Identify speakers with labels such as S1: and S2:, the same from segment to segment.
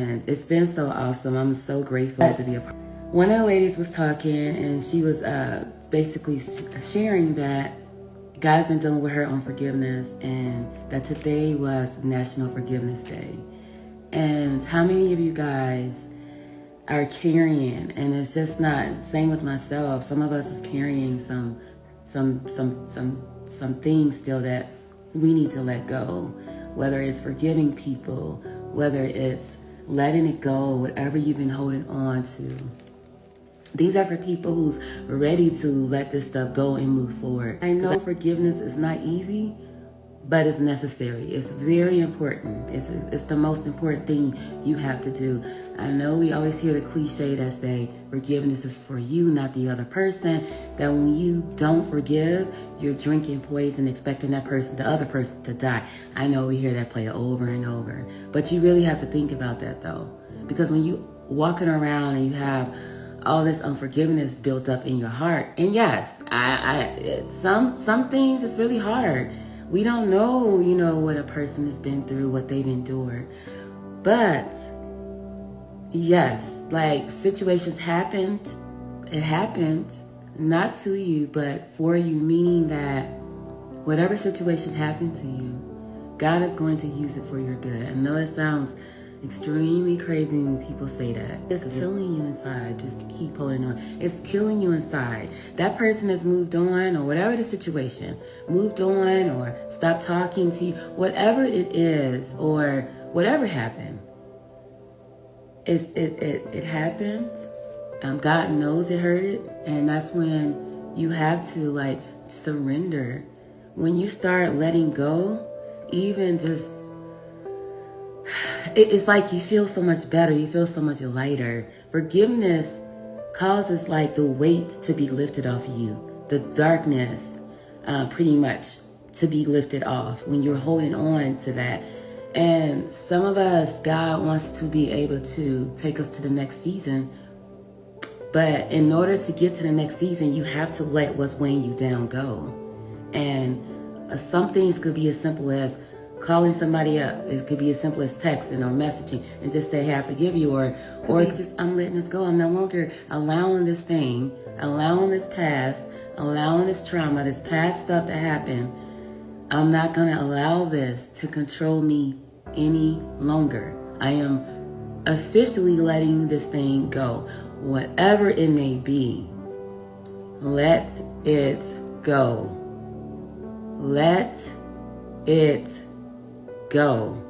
S1: And it's been so awesome. I'm so grateful to be a part. One of the ladies was talking, and she was basically sharing that God's been dealing with her on forgiveness, and that today was National Forgiveness Day. And how many of you guys are carrying, and it's just not, same with myself, some of us is carrying some things still that we need to let go, whether it's forgiving people, whether it's letting it go, whatever you've been holding on to. These are for people who's ready to let this stuff go and move forward. I know forgiveness is not easy, but it's necessary. It's very important. It's the most important thing you have to do. I know we always hear the cliche that say forgiveness is for you, not the other person. That when you don't forgive, you're drinking poison, expecting the other person to die. I know we hear that play over and over, but you really have to think about that though, because when you walking around and you have all this unforgiveness built up in your heart, and yes, some things it's really hard. We don't know, what a person has been through, what they've endured. But yes, like situations happened. It happened not to you, but for you, meaning that whatever situation happened to you, God is going to use it for your good. I know it sounds extremely crazy when people say that. It's killing you inside. Just keep holding on. It's killing you inside. That person has moved on, or whatever the situation, moved on or stopped talking to you, whatever it is, or whatever happened. It happened. God knows it hurt, and that's when you have to surrender. When you start letting go, even just it's like you feel so much better. You feel so much lighter. Forgiveness causes the weight to be lifted off you. The darkness, pretty much, to be lifted off when you're holding on to that. And some of us, God wants to be able to take us to the next season. But in order to get to the next season, you have to let what's weighing you down go. And some things could be as simple as calling somebody up. It could be as simple as texting or messaging and just say, hey, I forgive you. Or just, I'm letting this go. I'm no longer allowing this thing, allowing this past, allowing this trauma, this past stuff that happened. I'm not going to allow this to control me any longer. I am officially letting this thing go. Whatever it may be, let it go. Let it go.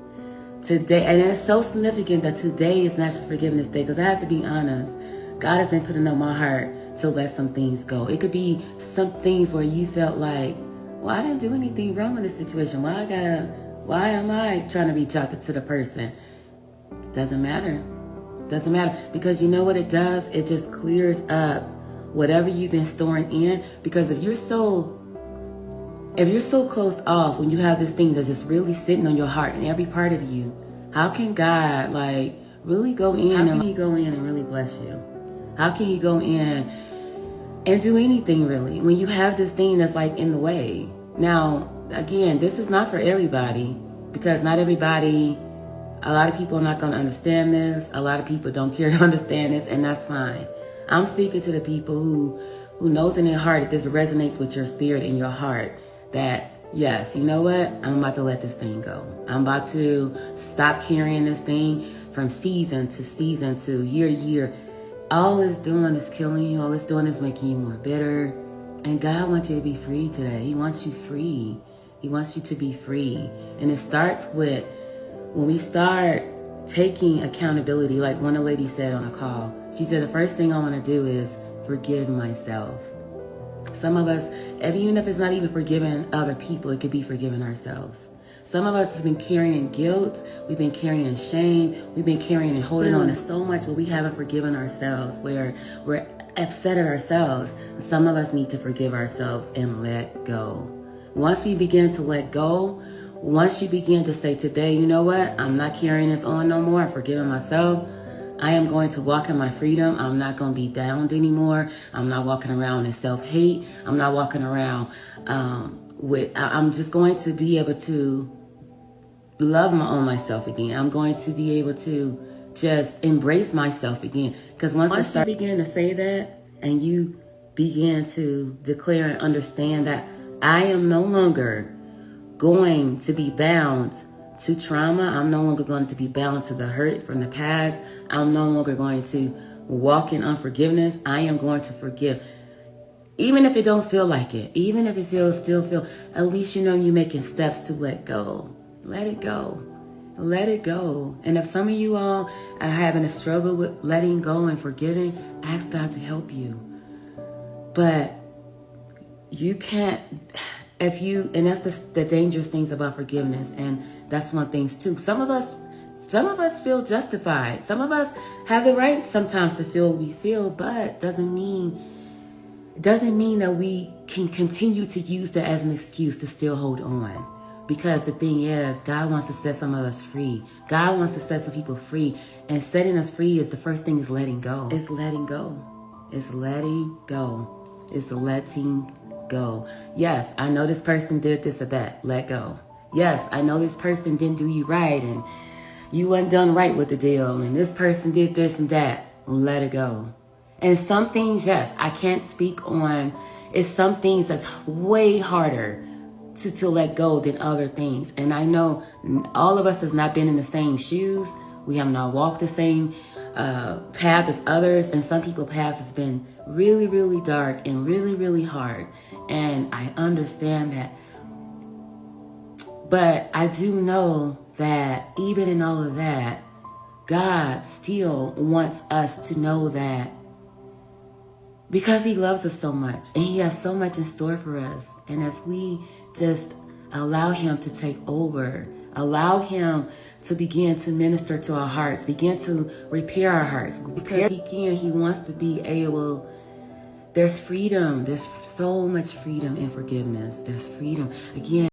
S1: Today, and it's so significant that today is National Forgiveness Day, because I have to be honest, God has been putting on my heart to let some things go. It could be some things where you felt like, well, I didn't do anything wrong in this situation. Why am I trying to reach out to the person? Doesn't matter. Doesn't matter, because you know what it does? It just clears up whatever you've been storing in. Because if you're so closed off, when you have this thing that's just really sitting on your heart and every part of you, how can God really go in? How can he go in and really bless you? How can he go in and do anything really when you have this thing that's in the way? Now, again, this is not for everybody, because not everybody, a lot of people are not going to understand this. A lot of people don't care to understand this, and that's fine. I'm speaking to the people who knows in their heart that this resonates with your spirit and your heart, that yes, you know what? I'm about to let this thing go. I'm about to stop carrying this thing from season to season to year to year. All it's doing is killing you. All it's doing is making you more bitter. And God wants you to be free today. He wants you free. He wants you to be free. And it starts with when we start taking accountability, like one of the ladies said on a call. She said, the first thing I want to do is forgive myself. Some of us, even if it's not even forgiving other people, it could be forgiving ourselves. Some of us have been carrying guilt. We've been carrying shame. We've been carrying and holding on to so much, but we haven't forgiven ourselves, where we're upset at ourselves. Some of us need to forgive ourselves and let go. Once we begin to let go, once you begin to say today, you know what? I'm not carrying this on no more. I'm forgiving myself. I am going to walk in my freedom. I'm not going to be bound anymore. I'm not walking around in self-hate. I'm not walking around I'm just going to be able to love on myself again. I'm going to be able to just embrace myself again. Because once you begin to say that and you begin to declare and understand that I am no longer going to be bound to trauma. I'm no longer going to be bound to the hurt from the past. I'm no longer going to walk in unforgiveness. I am going to forgive. Even if it don't feel like it, even if it still feel, at least you know you're making steps to let go. Let it go. Let it go. And if some of you all are having a struggle with letting go and forgiving, ask God to help you. But you can't, and that's just the dangerous things about forgiveness. And that's one thing too. Some of us feel justified. Some of us have the right sometimes to feel what we feel, but it doesn't mean that we can continue to use that as an excuse to still hold on. Because the thing is, God wants to set some of us free. God wants to set some people free. And setting us free is the first thing is letting go. It's letting go. It's letting go. It's letting go. Yes, I know this person did this or that. Let go. Yes, I know this person didn't do you right and you wasn't done right with the deal. And this person did this and that. Let it go. And some things, yes, I can't speak on. It's some things that's way harder to let go than other things. And I know all of us has not been in the same shoes. We have not walked the same path as others. And some people's paths has been really, really dark and really, really hard. And I understand that. But I do know that even in all of that, God still wants us to know that because he loves us so much and he has so much in store for us. And if we just allow him to take over, allow him to begin to minister to our hearts, begin to repair our hearts, because he wants to be able. There's freedom. There's so much freedom in forgiveness. There's freedom. Again,